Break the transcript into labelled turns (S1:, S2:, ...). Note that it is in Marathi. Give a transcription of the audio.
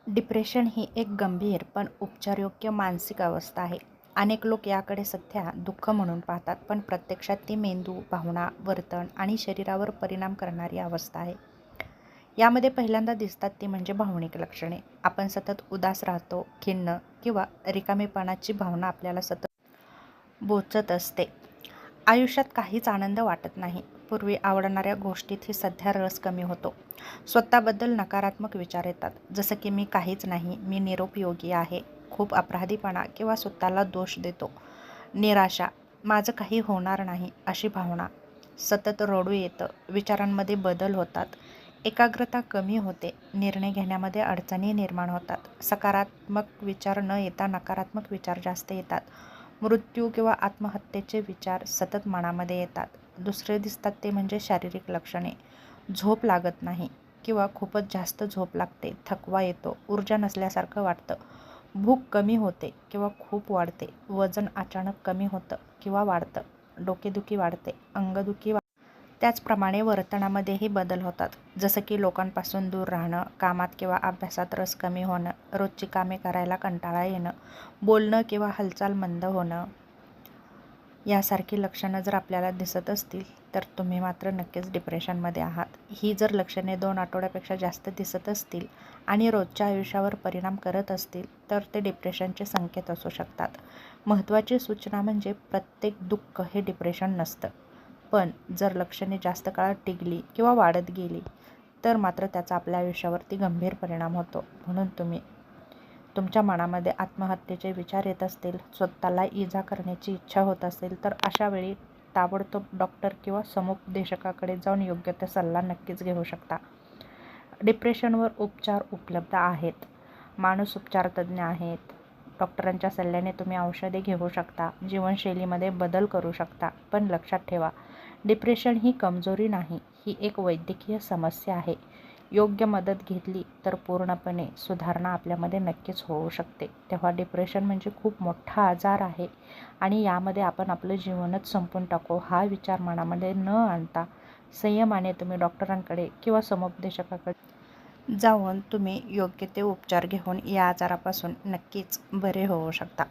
S1: डिप्रेशन ही एक गंभीर पण उपचारयोग्य मानसिक अवस्था आहे. अनेक लोक याकडे सध्या दुःख म्हणून पाहतात, पण प्रत्यक्षात ती मेंदू, भावना, वर्तन आणि शरीरावर परिणाम करणारी अवस्था आहे. यामध्ये पहिल्यांदा दिसतात ती म्हणजे भावनिक लक्षणे. आपण सतत उदास राहतो, खिन्न किंवा रिकामेपणाची भावना आपल्याला सतत बोचत असते. आयुष्यात काहीच आनंद वाटत नाही. पूर्वी आवडणाऱ्या गोष्टीतही सध्या रस कमी होतो. स्वतःबद्दल नकारात्मक विचार येतात, जसं की मी काहीच नाही, मी निरुपयोगी आहे. खूप अपराधीपणा किंवा स्वतःला दोष देतो. निराशा, माझं काही होणार नाही अशी भावना. सतत रडू येतं, विचारांमध्ये बदल होतात, एकाग्रता कमी होते, निर्णय घेण्यामध्ये अडचणी निर्माण होतात. सकारात्मक विचार न येता नकारात्मक विचार जास्त येतात. मृत्यू किंवा आत्महत्येचे विचार सतत मनामध्ये येतात. दुसरे दिसतात ते म्हणजे शारीरिक लक्षणे. झोप लागत नाही किंवा खूपच जास्त झोप लागते, थकवा येतो, ऊर्जा नसल्यासारखं वाटतं, भूक कमी होते किंवा खूप वाढते, वजन अचानक कमी होतं किंवा वाढतं, डोकेदुखी वाढते, अंगदुखी त्याचप्रमाणे वर्तनामध्येही बदल होतात, जसं की लोकांपासून दूर राहणं, कामात किंवा अभ्यासात रस कमी होणं, रोजची कामे करायला कंटाळा येणं, बोलणं किंवा हालचाल मंद होणं. यासारखी लक्षणं जर आपल्याला दिसत असतील तर तुम्ही मात्र नक्कीच डिप्रेशनमध्ये आहात. ही जर लक्षणे 2 आठवड्यापेक्षा जास्त दिसत असतील आणि रोजच्या आयुष्यावर परिणाम करत असतील तर ते डिप्रेशनचे संकेत असू शकतात. महत्त्वाची सूचना म्हणजे प्रत्येक दुःख हे डिप्रेशन नसतं, पण जर लक्षणे जास्त काळ टिकली किंवा वाढत गेली तर मात्र त्याचा आपल्या आयुष्यावरती गंभीर परिणाम होतो. म्हणून तुमच्या मनामध्ये आत्महत्येचे विचार येत असतील, स्वतःला इजा करण्याची इच्छा होत असेल तर अशा वेळी ताबडतोब डॉक्टर किंवा समुपदेशकाकडे जाऊन योग्य ते सल्ला नक्कीच घेऊ शकता. डिप्रेशनवर उपचार उपलब्ध आहेत. मानसोपचार तज्ज्ञ आहेत. डॉक्टरांच्या सल्ल्याने तुम्ही औषधे घेऊ शकता, जीवनशैलीमध्ये बदल करू शकता. पण लक्षात ठेवा, डिप्रेशन ही कमजोरी नाही, ही एक वैद्यकीय समस्या आहे. योग्य मदत घेतली तर पूर्णपणे सुधारणा आपल्यामध्ये नक्कीच होऊ शकते. तेव्हा डिप्रेशन म्हणजे खूप मोठा आजार आहे आणि यामध्ये आपण आपलं जीवनच संपवून टाकू हा विचार मनामध्ये न आणता संयमाने तुम्ही डॉक्टरांकडे किंवा समुपदेशकाकडे जाऊन तुम्ही योग्य ते उपचार घेऊन या आजारापासून नक्कीच बरे होऊ शकता.